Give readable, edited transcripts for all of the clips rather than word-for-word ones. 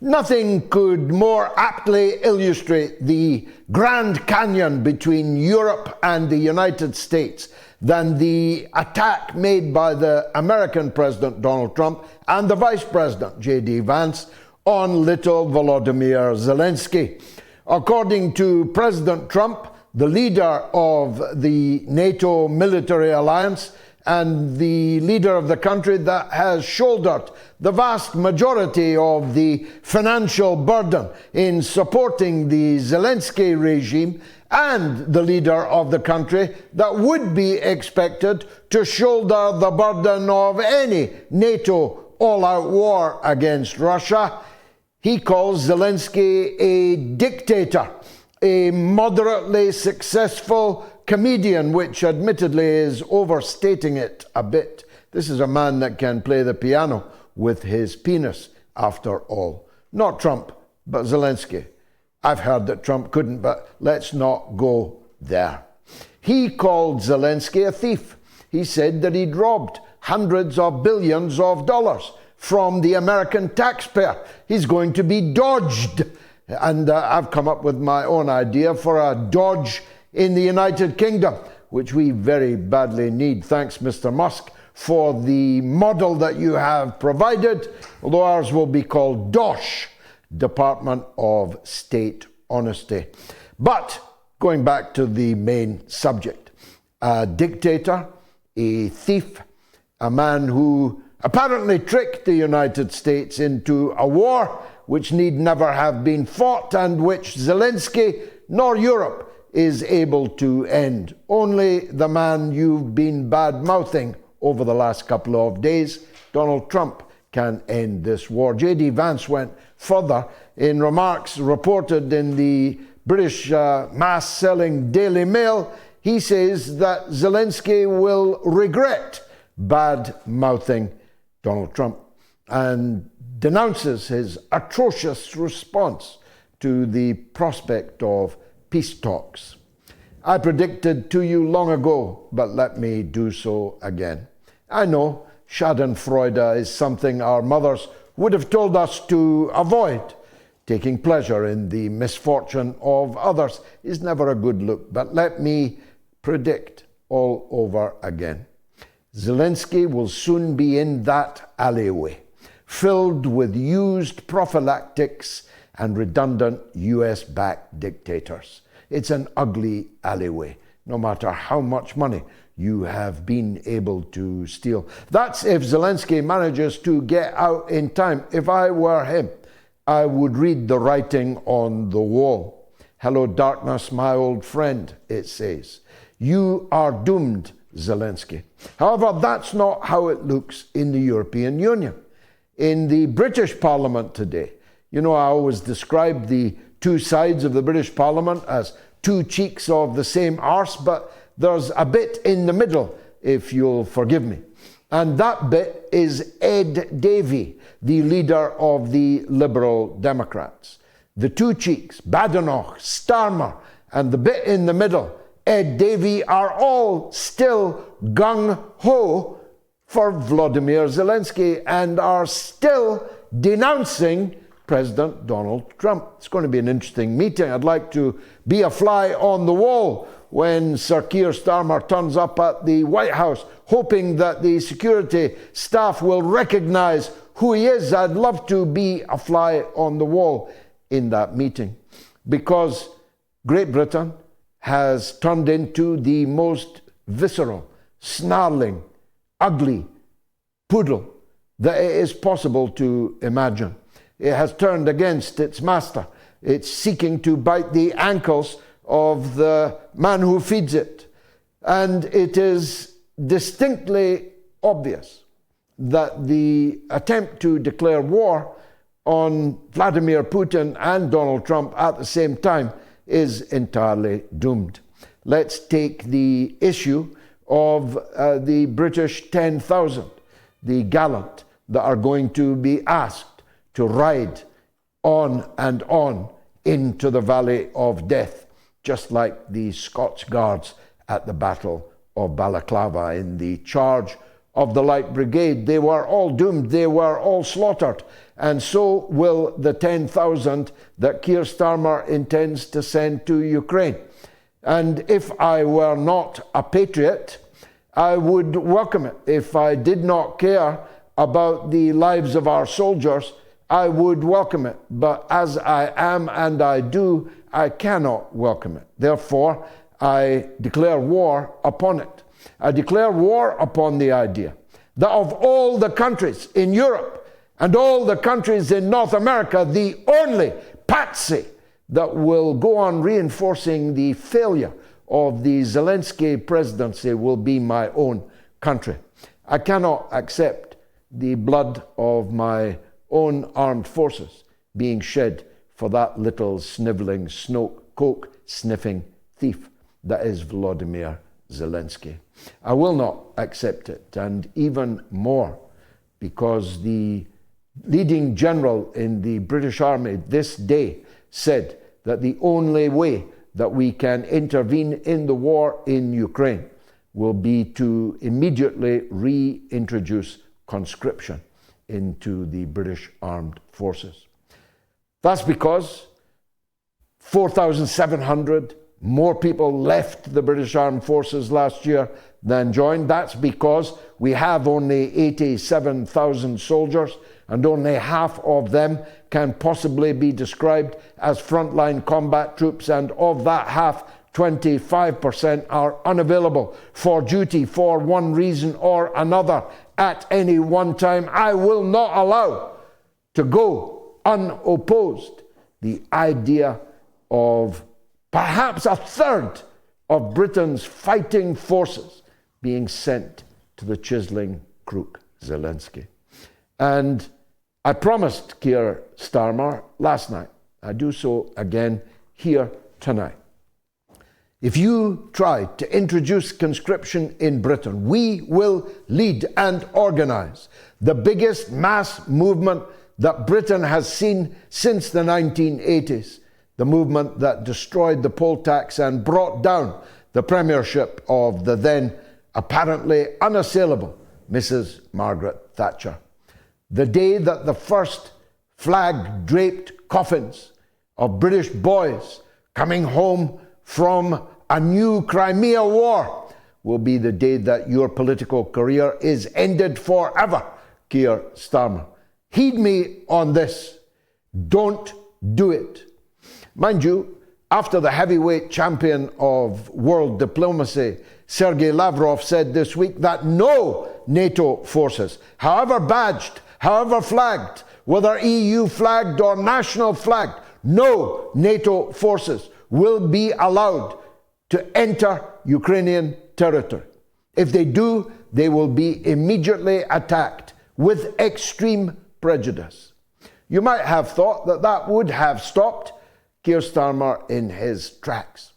Nothing could more aptly illustrate the Grand Canyon between Europe and the United States than the attack made by the American President Donald Trump and the Vice President J.D. Vance on little Volodymyr Zelensky. According to President Trump, the leader of the NATO military alliance and the leader of the country that has shouldered the vast majority of the financial burden in supporting the Zelensky regime, and the leader of the country that would be expected to shoulder the burden of any NATO all-out war against Russia, he calls Zelensky a dictator, a moderately successful comedian, which admittedly is overstating it a bit. This is a man that can play the piano with his penis, after all. Not Trump, but Zelensky. I've heard that Trump couldn't, but let's not go there. He called Zelensky a thief. He said that he'd robbed hundreds of billions of dollars from the American taxpayer. He's going to be dodged. And I've come up with my own idea for a dodge in the United Kingdom, which we very badly need. Thanks, Mr. Musk, for the model that you have provided, although ours will be called DOSH, Department of State Honesty. But going back to the main subject, a dictator, a thief, a man who apparently tricked the United States into a war which need never have been fought and which Zelensky nor Europe is able to end. Only the man you've been bad-mouthing over the last couple of days, Donald Trump, can end this war. J.D. Vance went further in remarks reported in the British mass-selling Daily Mail. He says that Zelensky will regret bad-mouthing Donald Trump and denounces his atrocious response to the prospect of peace talks. I predicted to you long ago, but let me do so again. I know schadenfreude is something our mothers would have told us to avoid. Taking pleasure in the misfortune of others is never a good look, but let me predict all over again. Zelensky will soon be in that alleyway, filled with used prophylactics and redundant US-backed dictators. It's an ugly alleyway, no matter how much money you have been able to steal. That's if Zelensky manages to get out in time. If I were him, I would read the writing on the wall. Hello, darkness, my old friend, it says. You are doomed, Zelensky. However, that's not how it looks in the European Union. In the British Parliament today, you know, I always describe the two sides of the British Parliament as two cheeks of the same arse, but there's a bit in the middle, if you'll forgive me. And that bit is Ed Davey, the leader of the Liberal Democrats. The two cheeks, Badenoch, Starmer, and the bit in the middle, Ed Davey, are all still gung-ho for Volodymyr Zelensky and are still denouncing President Donald Trump. It's going to be an interesting meeting. I'd like to be a fly on the wall when Sir Keir Starmer turns up at the White House, hoping that the security staff will recognize who he is. I'd love to be a fly on the wall in that meeting, because Great Britain has turned into the most visceral, snarling, ugly poodle that it is possible to imagine. It has turned against its master. It's seeking to bite the ankles of the man who feeds it. And it is distinctly obvious that the attempt to declare war on Vladimir Putin and Donald Trump at the same time is entirely doomed. Let's take the issue of the British 10,000, the gallant, that are going to be asked to ride on and on into the valley of death, just like the Scots Guards at the Battle of Balaclava in the charge of the Light Brigade. They were all doomed. They were all slaughtered. And so will the 10,000 that Keir Starmer intends to send to Ukraine. And if I were not a patriot, I would welcome it. If I did not care about the lives of our soldiers, I would welcome it. But as I am and I do, I cannot welcome it. Therefore, I declare war upon it. I declare war upon the idea that of all the countries in Europe and all the countries in North America, the only patsy that will go on reinforcing the failure of the Zelensky presidency will be my own country. I cannot accept the blood of my own armed forces being shed for that little sniveling, coke-sniffing thief that is Volodymyr Zelensky. I will not accept it, and even more because the leading general in the British Army this day said that the only way that we can intervene in the war in Ukraine will be to immediately reintroduce conscription into the British armed forces. That's because 4,700 more people left the British Armed Forces last year than joined. That's because we have only 87,000 soldiers, and only half of them can possibly be described as frontline combat troops, and of that half, 25% are unavailable for duty for one reason or another at any one time. I will not allow to go unopposed the idea of perhaps a third of Britain's fighting forces being sent to the chiseling crook Zelensky. And I promised Keir Starmer last night, I do so again here tonight. If you try to introduce conscription in Britain, we will lead and organize the biggest mass movement that Britain has seen since the 1980s. The movement that destroyed the poll tax and brought down the premiership of the then apparently unassailable Mrs. Margaret Thatcher. The day that the first flag-draped coffins of British boys coming home from a new Crimean war will be the day that your political career is ended forever, Keir Starmer. Heed me on this. Don't do it. Mind you, after the heavyweight champion of world diplomacy, Sergei Lavrov, said this week that no NATO forces, however badged, however flagged, whether EU flagged or national flagged, no NATO forces will be allowed to enter Ukrainian territory. If they do, they will be immediately attacked with extreme prejudice. You might have thought that that would have stopped Keir Starmer in his tracks.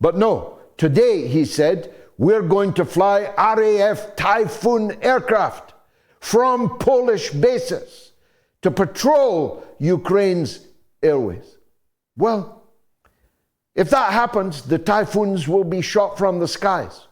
But no, today he said, we're going to fly RAF Typhoon aircraft from Polish bases to patrol Ukraine's airways. Well, if that happens, the Typhoons will be shot from the skies.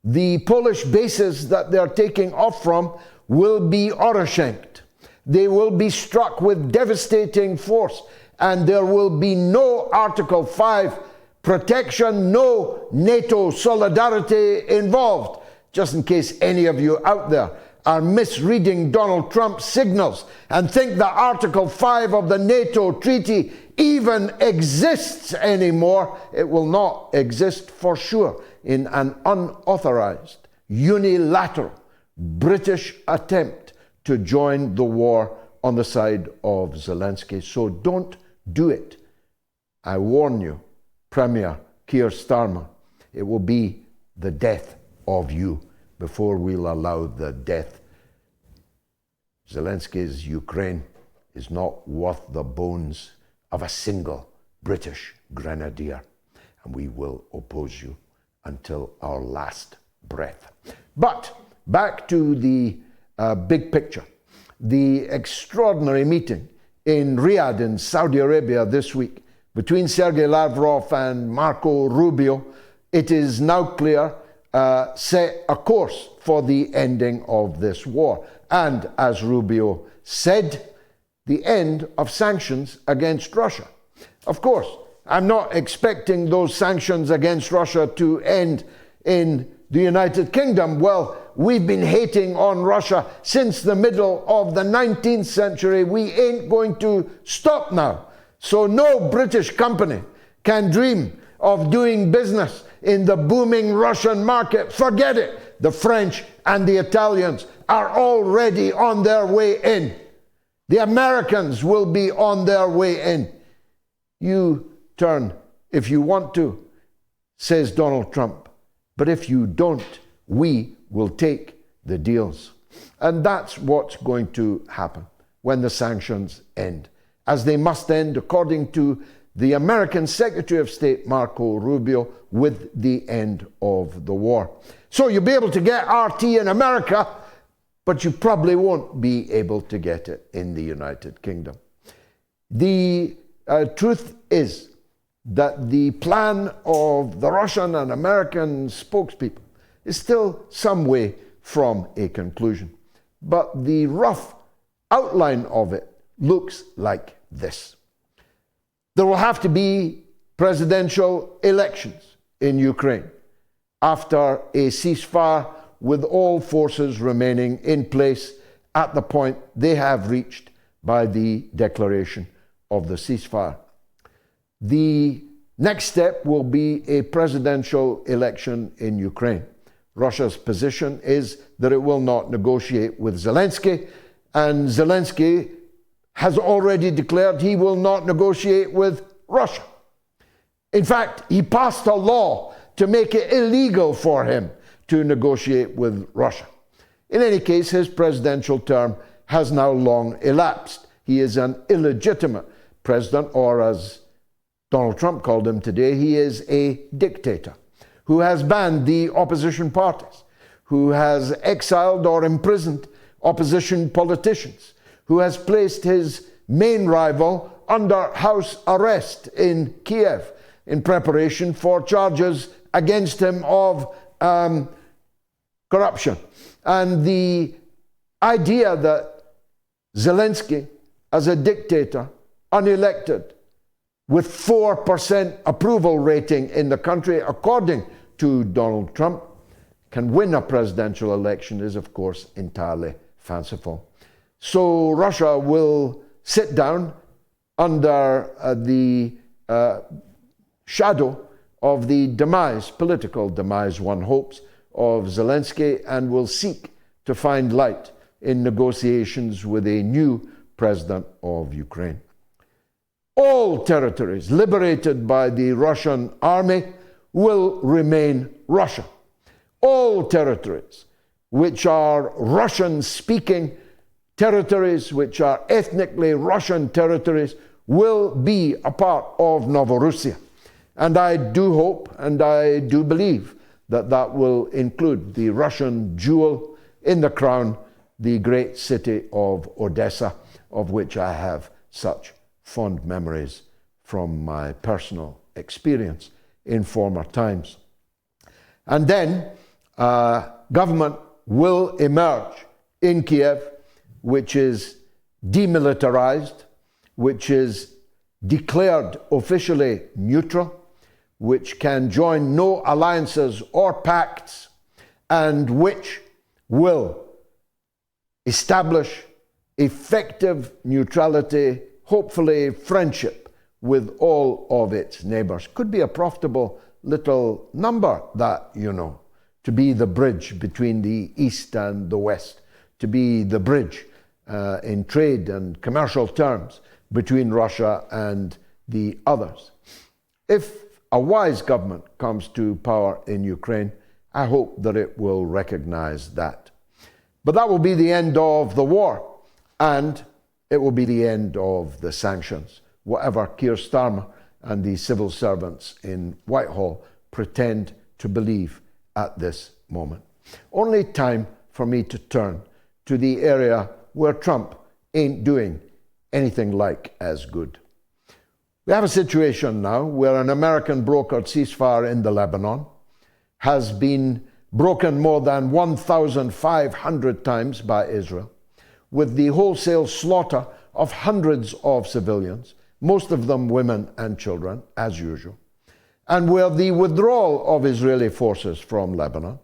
The Polish bases that they're taking off from will be Oroshenked. They will be struck with devastating force, and there will be no Article 5 protection, no NATO solidarity involved. Just in case any of you out there are misreading Donald Trump's signals and think that Article 5 of the NATO treaty even exists anymore, it will not exist for sure in an unauthorized, unilateral British attempt to join the war on the side of Zelensky. So don't do it. I warn you, Premier Keir Starmer, it will be the death of you before we'll allow the death. Zelensky's Ukraine is not worth the bones of a single British grenadier, and we will oppose you until our last breath. But back to the big picture. The extraordinary meeting in Riyadh in Saudi Arabia this week between Sergei Lavrov and Marco Rubio, it is now clear, set a course for the ending of this war. And as Rubio said, the end of sanctions against Russia. Of course, I'm not expecting those sanctions against Russia to end in the United Kingdom. Well, we've been hating on Russia since the middle of the 19th century. We ain't going to stop now. So no British company can dream of doing business in the booming Russian market. Forget it. The French and the Italians are already on their way in. The Americans will be on their way in. You turn if you want to, says Donald Trump. But if you don't, we will take the deals. And that's what's going to happen when the sanctions end, as they must end, according to the American Secretary of State, Marco Rubio, with the end of the war. So you'll be able to get RT in America, but you probably won't be able to get it in the United Kingdom. The truth is that the plan of the Russian and American spokespeople is still some way from a conclusion. But the rough outline of it looks like this. There will have to be presidential elections in Ukraine after a ceasefire, with all forces remaining in place at the point they have reached by the declaration of the ceasefire. The next step will be a presidential election in Ukraine. Russia's position is that it will not negotiate with Zelensky, and Zelensky has already declared he will not negotiate with Russia. In fact, he passed a law to make it illegal for him to negotiate with Russia. In any case, his presidential term has now long elapsed. He is an illegitimate president, or as Donald Trump called him today, he is a dictator who has banned the opposition parties, who has exiled or imprisoned opposition politicians, who has placed his main rival under house arrest in Kiev in preparation for charges against him of corruption. And the idea that Zelensky, as a dictator, unelected, with 4% approval rating in the country, according to Donald Trump, can win a presidential election is, of course, entirely fanciful. So Russia will sit down under the shadow of the demise, political demise, one hopes, of Zelensky, and will seek to find light in negotiations with a new president of Ukraine. All territories liberated by the Russian army will remain Russia. All territories which are Russian-speaking territories, which are ethnically Russian territories, will be a part of Novorossiya. And I do hope and I do believe that that will include the Russian jewel in the crown, the great city of Odessa, of which I have such fond memories from my personal experience in former times. And then government will emerge in Kiev, which is demilitarized, which is declared officially neutral, which can join no alliances or pacts, and which will establish effective neutrality, hopefully friendship, with all of its neighbors. Could be a profitable little number, that, you know, to be the bridge between the East and the West, to be the bridge in trade and commercial terms between Russia and the others. If a wise government comes to power in Ukraine, I hope that it will recognize that. But that will be the end of the war, and it will be the end of the sanctions, whatever Keir Starmer and the civil servants in Whitehall pretend to believe at this moment. Only time for me to turn to the area where Trump ain't doing anything like as good. We have a situation now where an American brokered ceasefire in the Lebanon has been broken more than 1,500 times by Israel, with the wholesale slaughter of hundreds of civilians, most of them women and children, as usual, and where the withdrawal of Israeli forces from Lebanon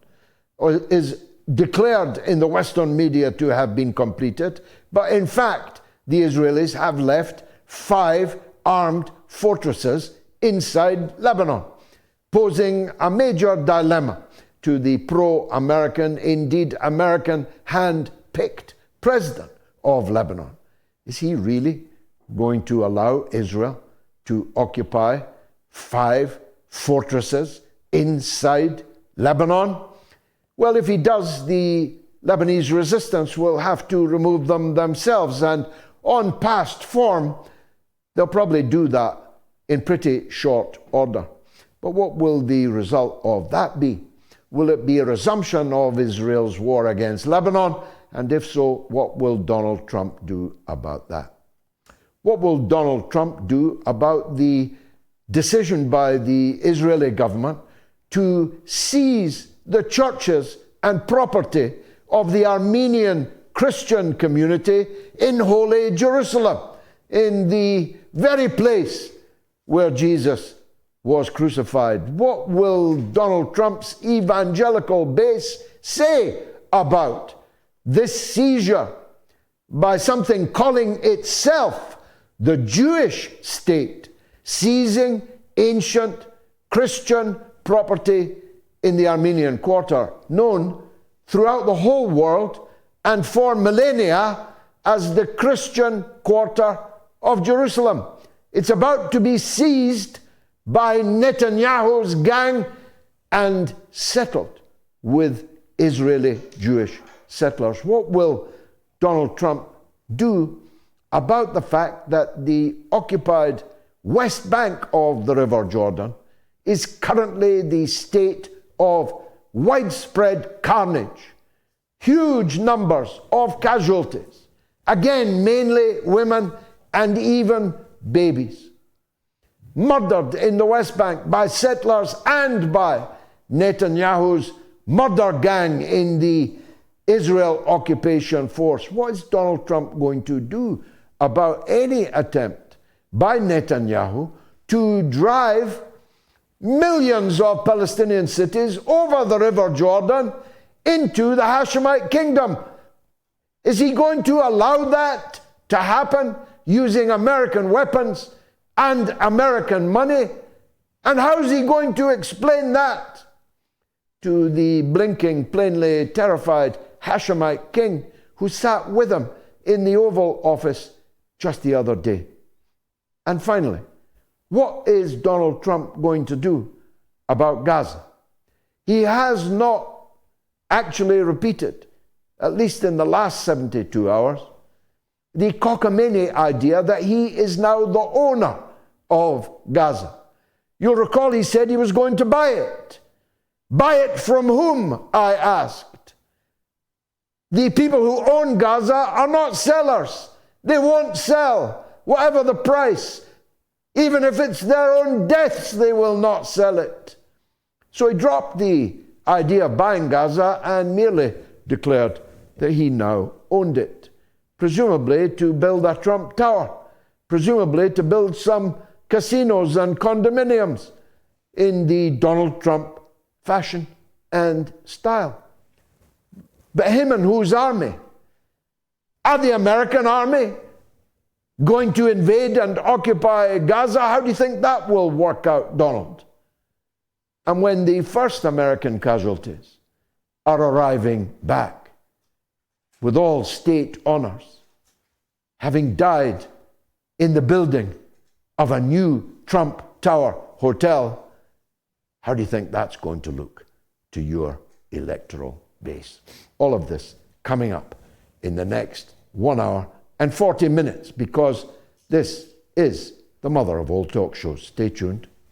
is declared in the Western media to have been completed, but in fact, the Israelis have left 5 armed fortresses inside Lebanon, posing a major dilemma to the pro-American, indeed American hand-picked president of Lebanon. Is he really going to allow Israel to occupy 5 fortresses inside Lebanon? Well, if he does, the Lebanese resistance will have to remove them themselves, and on past form, they'll probably do that in pretty short order. But what will the result of that be? Will it be a resumption of Israel's war against Lebanon? And if so, what will Donald Trump do about that? What will Donald Trump do about the decision by the Israeli government to seize the churches and property of the Armenian Christian community in Holy Jerusalem, in the very place where Jesus was crucified? What will Donald Trump's evangelical base say about this seizure by something calling itself the Jewish state, seizing ancient Christian property in the Armenian Quarter, known throughout the whole world and for millennia as the Christian Quarter of Jerusalem? It's about to be seized by Netanyahu's gang and settled with Israeli Jewish settlers. What will Donald Trump do about the fact that the occupied West Bank of the River Jordan is currently the state of widespread carnage, huge numbers of casualties, again mainly women and even babies, murdered in the West Bank by settlers and by Netanyahu's murder gang in the Israel occupation force? What is Donald Trump going to do about any attempt by Netanyahu to drive millions of Palestinian cities over the River Jordan into the Hashemite kingdom? Is he going to allow that to happen using American weapons and American money? And how is he going to explain that to the blinking, plainly terrified Hashemite king who sat with him in the Oval Office just the other day? And finally, what is Donald Trump going to do about Gaza? He has not actually repeated, at least in the last 72 hours, the cockamie idea that he is now the owner of Gaza. You'll recall he said he was going to buy it. Buy it from whom, I asked. The people who own Gaza are not sellers. They won't sell, whatever the price. Even if it's their own deaths, they will not sell it. So he dropped the idea of buying Gaza and merely declared that he now owned it, presumably to build a Trump Tower, presumably to build some casinos and condominiums in the Donald Trump fashion and style. But him and whose army? Are the American army going to invade and occupy Gaza? How do you think that will work out, Donald? And when the first American casualties are arriving back with all state honors, having died in the building of a new Trump Tower hotel, how do you think that's going to look to your electoral base? All of this coming up in the next 1 hour and 40 minutes, because this is the mother of all talk shows. Stay tuned.